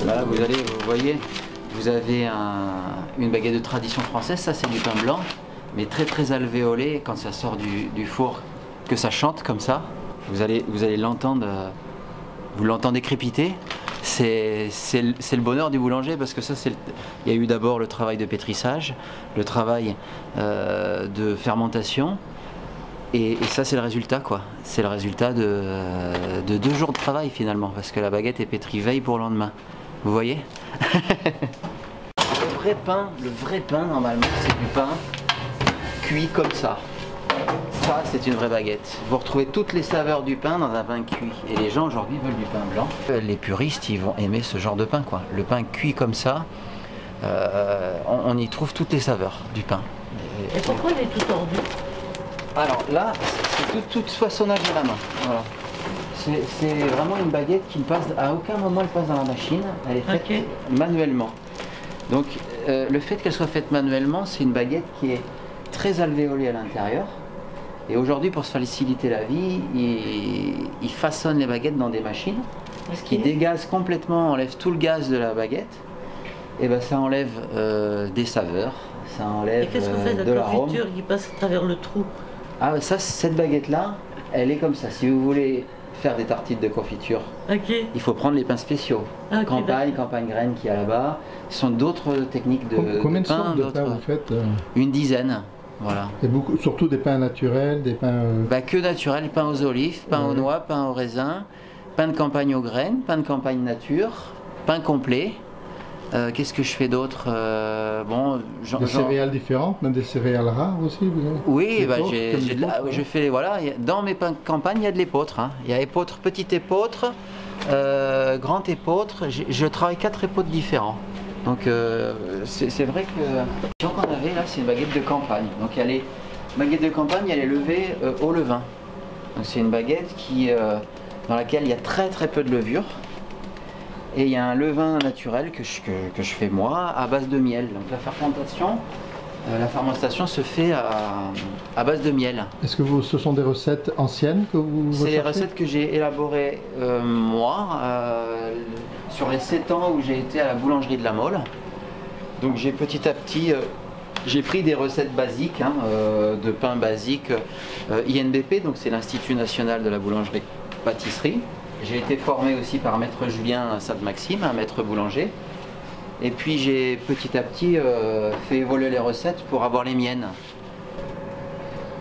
Là, vous voyez, vous avez une baguette de tradition française, ça c'est du pain blanc, mais très alvéolé, quand ça sort du four, que ça chante comme ça, vous allez l'entendre, vous l'entendez crépiter. C'est le bonheur du boulanger, parce que ça, il y a eu d'abord le travail de pétrissage, le travail de fermentation, et ça c'est le résultat, quoi. C'est le résultat de 2 jours de travail finalement, parce que la baguette est pétrie veille pour le lendemain. Vous voyez? Le vrai pain normalement c'est du pain cuit comme ça. Ça c'est une vraie baguette. Vous retrouvez toutes les saveurs du pain dans un pain cuit. Et les gens aujourd'hui veulent du pain blanc. Les puristes ils vont aimer ce genre de pain, quoi. Le pain cuit comme ça, on y trouve toutes les saveurs du pain. Et pourquoi il est tout tordu? Alors là, c'est tout façonnage à la main. Voilà. C'est vraiment une baguette qui ne passe, à aucun moment elle passe dans la machine, elle est faite manuellement. Donc le fait qu'elle soit faite manuellement, c'est une baguette qui est très alvéolée à l'intérieur. Et aujourd'hui, pour se faciliter la vie, ils façonnent les baguettes dans des machines, ce qui dégazent complètement, enlève tout le gaz de la baguette. Et ben ça enlève des saveurs, ça enlève de l'arôme. Et qu'est-ce que vous faites de la confiture qui passe à travers le trou? Ah ça, cette baguette-là, elle est comme ça. Si vous voulez faire des tartines de confiture, il faut prendre les pains spéciaux. Campagne graine qu'il y a là-bas. Ce sont d'autres techniques de pain. Combien de sortes de pains vous faites? Une dizaine. Voilà. Et beaucoup, surtout des pains naturels, des pains... Que naturels, pain aux olives, pain aux noix, pain aux raisins, pain de campagne aux graines, pain de campagne nature, pain complet. Qu'est-ce que je fais d'autre? Des céréales différentes, même des céréales rares aussi, vous avez? Oui, je fais, voilà, dans mes pains de campagne, il y a de l'épeautre. Hein. Il y a épeautre, petit épeautre, grand épeautre. Je travaille 4 épeautres différents. Donc c'est vrai que qu'on avait là, c'est une baguette de campagne. Donc baguette de campagne, elle est levée au levain. Donc c'est une baguette dans laquelle il y a très peu de levure. Et il y a un levain naturel que je fais moi à base de miel. Donc la fermentation se fait à base de miel. Est-ce que ce sont des recettes anciennes que vous recherchez? C'est les recettes que j'ai élaborées moi sur les 7 ans où j'ai été à la boulangerie de la Mole. Donc j'ai petit à petit j'ai pris des recettes basiques, de pain basique INBP, donc c'est l'Institut National de la Boulangerie Pâtisserie. J'ai été formé aussi par maître Julien Sainte-Maxime, un maître boulanger. Et puis j'ai petit à petit fait évoluer les recettes pour avoir les miennes.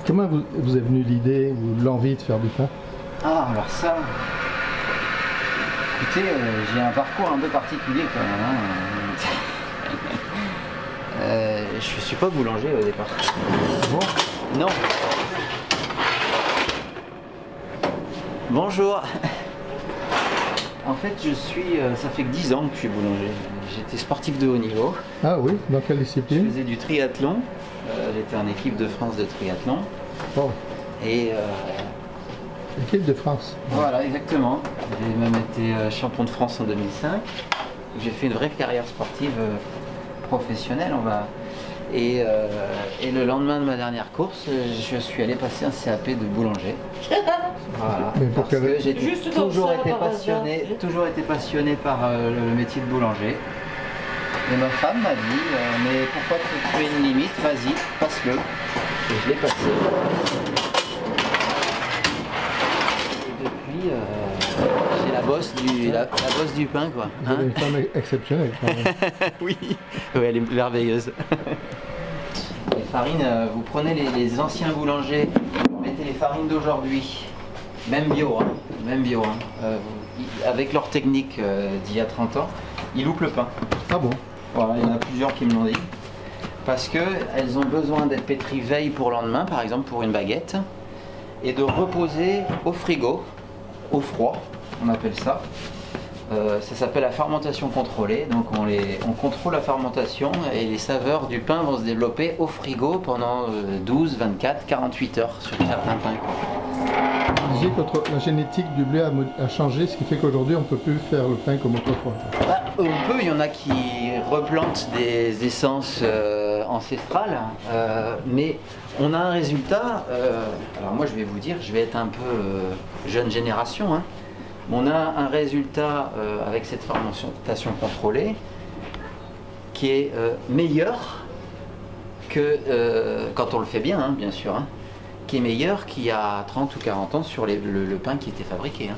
Comment vous est venue l'idée ou l'envie de faire du pain? Ah, alors ça... Écoutez, j'ai un parcours un peu particulier quand même. Je ne suis pas boulanger au départ. Bon. Non. Bonjour. En fait, ça fait que 10 ans que je suis boulanger. J'étais sportif de haut niveau. Ah oui, dans quelle discipline? Je faisais du triathlon. J'étais en équipe de France de triathlon. Oh. Et équipe de France. Voilà, exactement. J'ai même été champion de France en 2005. J'ai fait une vraie carrière sportive professionnelle. Et le lendemain de ma dernière course, je suis allé passer un CAP de boulanger. Voilà, parce que j'ai toujours été passionné par le métier de boulanger. Et ma femme m'a dit, mais pourquoi te trouver une limite? Vas-y, passe-le. Et je l'ai passé. Et depuis, j'ai la bosse du pain, quoi. Vous avez une femme exceptionnelle quand même. Oui, elle est merveilleuse. Les farines, vous prenez les anciens boulangers, vous mettez les farines d'aujourd'hui, même bio, avec leur technique d'il y a 30 ans, ils loupent le pain. Ah bon? Voilà, il y en a plusieurs qui me l'ont dit. Parce qu'elles ont besoin d'être pétries veille pour le lendemain, par exemple pour une baguette, et de reposer au frigo, au froid, on appelle ça. Ça s'appelle la fermentation contrôlée, donc on contrôle la fermentation et les saveurs du pain vont se développer au frigo pendant 12, 24, 48 heures sur certains pains. Vous disiez que la génétique du blé a changé, ce qui fait qu'aujourd'hui on ne peut plus faire le pain comme autrefois. On peut, il y en a qui replantent des essences ancestrales, mais on a un résultat, alors moi je vais vous dire, je vais être un peu jeune génération, hein. On a un résultat avec cette fermentation contrôlée qui est meilleur que, quand on le fait bien, hein, bien sûr, hein, qui est meilleur qu'il y a 30 ou 40 ans sur le pain qui était fabriqué. Hein.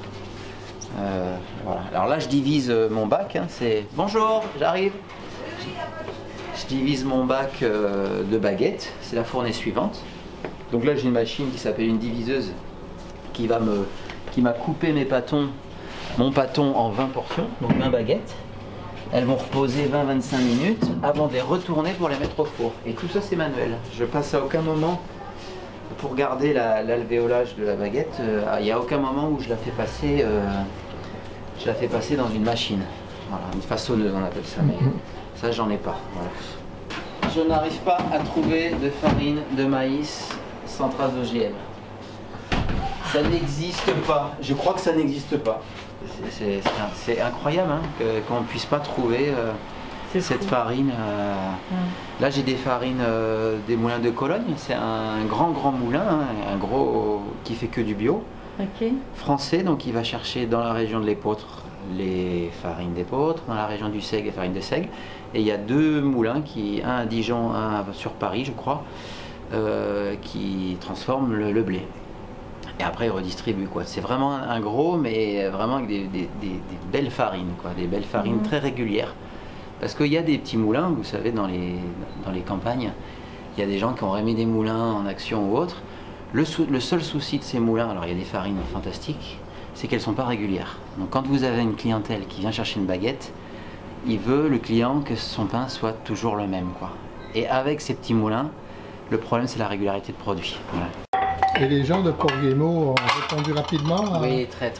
Voilà. Alors là, je divise mon bac. Hein, c'est bonjour, j'arrive. Je divise mon bac de baguettes. C'est la fournée suivante. Donc là, j'ai une machine qui s'appelle une diviseuse qui m'a coupé mon pâton en 20 portions, donc 20 baguettes. Elles vont reposer 20-25 minutes avant de les retourner pour les mettre au four. Et tout ça, c'est manuel. Je passe à aucun moment pour garder l'alvéolage de la baguette. Il n'y a aucun moment où je la fais passer dans une machine. Voilà, une façonneuse, on appelle ça. Mais ça, j'en ai pas. Voilà. Je n'arrive pas à trouver de farine de maïs sans trace d'OGM. Ça n'existe pas. Je crois que ça n'existe pas. C'est incroyable hein, qu'on ne puisse pas trouver cette farine. Là, j'ai des farines des moulins de Cologne. C'est un grand moulin, hein, un gros qui fait que du bio. Okay. Français, donc il va chercher dans la région de l'Épeautre les farines d'Épeautre, dans la région du Seigue les farines de Seigue. Et il y a deux moulins, un à Dijon, un sur Paris, je crois, qui transforment le blé. Et après, ils redistribuent, quoi. C'est vraiment un gros, mais vraiment avec des belles farines, quoi. Des belles farines très régulières. Parce qu'il y a des petits moulins, vous savez, dans les campagnes, il y a des gens qui ont remis des moulins en action ou autre. Le seul souci de ces moulins, alors il y a des farines fantastiques, c'est qu'elles ne sont pas régulières. Donc quand vous avez une clientèle qui vient chercher une baguette, il veut, le client, que son pain soit toujours le même, quoi. Et avec ces petits moulins, le problème, c'est la régularité de produit. Voilà. Et les gens de Port-Guémot ont répondu rapidement à... Oui, très.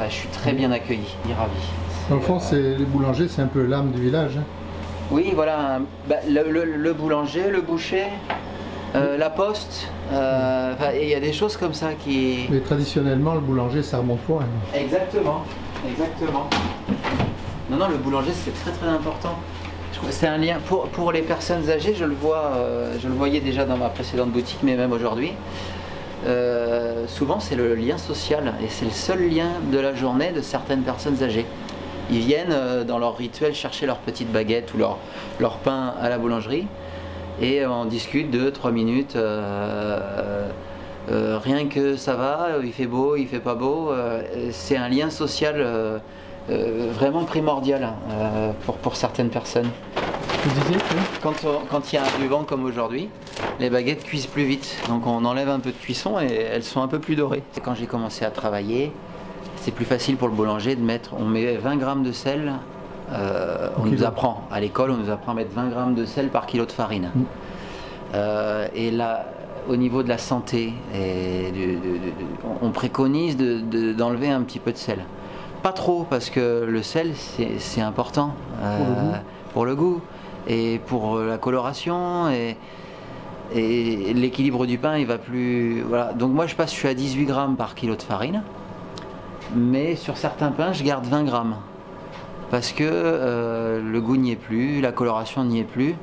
Je suis très bien accueilli, ravi. Dans le fond, les boulangers, c'est un peu l'âme du village. Hein. Oui, voilà. Bah, le boulanger, le boucher, la poste. Il y a des choses comme ça qui... Mais traditionnellement, le boulanger, ça remonte loin. Exactement. Non, le boulanger, c'est très important. C'est un lien pour les personnes âgées, je le voyais déjà dans ma précédente boutique, mais même aujourd'hui. Souvent, c'est le lien social et c'est le seul lien de la journée de certaines personnes âgées. Ils viennent dans leur rituel chercher leur petite baguette ou leur pain à la boulangerie et on discute 2-3 minutes. Rien que ça va, il fait beau, il fait pas beau. C'est un lien social vraiment primordial pour certaines personnes. Vous disiez que... Quand il y a du vent comme aujourd'hui, les baguettes cuisent plus vite. Donc on enlève un peu de cuisson et elles sont un peu plus dorées. Quand j'ai commencé à travailler, c'est plus facile pour le boulanger de mettre, on met 20 grammes de sel, on nous apprend, à l'école on nous apprend à mettre 20 grammes de sel par kilo de farine. Et là, au niveau de la santé, on préconise d'enlever un petit peu de sel. Pas trop, parce que le sel c'est important pour le goût et pour la coloration et l'équilibre du pain il va plus... Voilà. Donc moi je suis à 18 grammes par kilo de farine, mais sur certains pains je garde 20 grammes parce que le goût n'y est plus, la coloration n'y est plus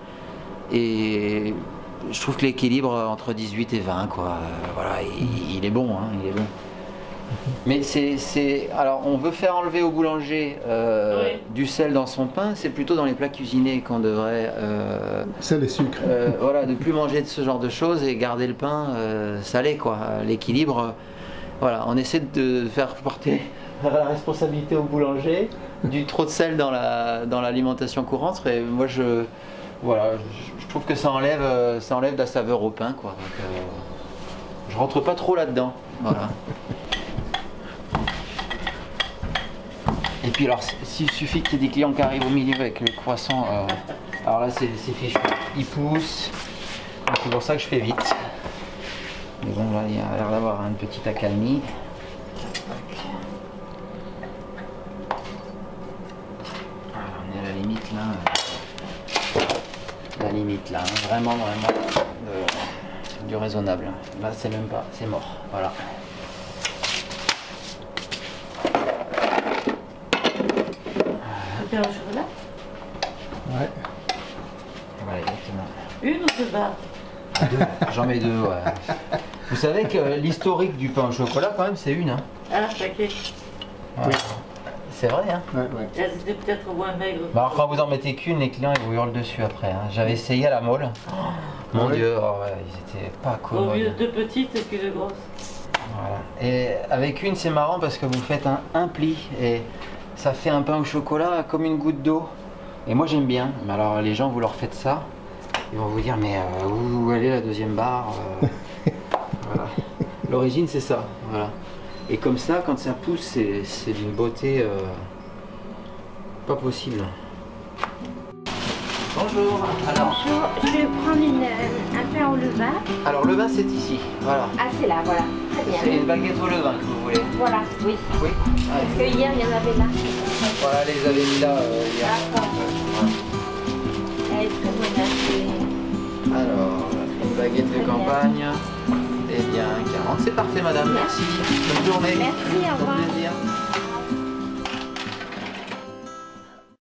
et je trouve que l'équilibre entre 18 et 20 quoi, voilà, il est bon, hein, il est bon. Mais alors on veut faire enlever au boulanger du sel dans son pain, c'est plutôt dans les plats cuisinés qu'on devrait sel et sucre. Voilà, ne plus manger de ce genre de choses et garder le pain salé quoi. L'équilibre, voilà, on essaie de faire porter la responsabilité au boulanger du trop de sel dans l'alimentation courante. Et moi je trouve que ça enlève de la saveur au pain quoi. Donc, je rentre pas trop là-dedans. Voilà. Et puis alors, s'il suffit qu'il y ait des clients qui arrivent au milieu avec le croissant, alors là c'est fichu, il pousse, c'est pour ça que je fais vite. Mais bon là il y a l'air d'avoir une petite accalmie. Alors, on est à la limite là, hein, vraiment du raisonnable. Là c'est même pas, c'est mort, voilà. Là. Ouais. Voilà, exactement. Une ou deux barres? J'en mets deux, ouais. Vous savez que l'historique du pain au chocolat, quand même, c'est une. Hein. Ah, ok. Ouais. C'est vrai, hein. Ouais, ouais. Elles étaient peut-être moins maigres. Bah alors quand vous en mettez qu'une, les clients ils vous hurlent dessus après. Hein. J'avais essayé à la molle. Mon ouais. Dieu, oh ouais, ils étaient pas Vaut mieux commodes. 2 petites qu'une grosse. Voilà. Et avec une, c'est marrant parce que vous faites un pli et ça fait un pain au chocolat comme une goutte d'eau. Et moi j'aime bien. Mais alors les gens, vous leur faites ça, ils vont vous dire mais où elle est la deuxième barre Voilà. L'origine c'est ça. Voilà. Et comme ça, quand ça pousse, c'est d'une beauté pas possible. Bonjour. Alors, Bonjour, je vais prendre un pain au levain. alors le vin c'est ici. Voilà. Ah, c'est là, voilà. Très bien. C'est une baguette au levain que vous voulez. Voilà, oui. Oui. Parce Allez. que hier, il y en avait là. Voilà, les avez mis là hier. D'accord. Elle est très bonne. Alors, une baguette de campagne. Eh bien, 40. C'est parfait, madame. Merci. Bonne journée. Merci, au revoir.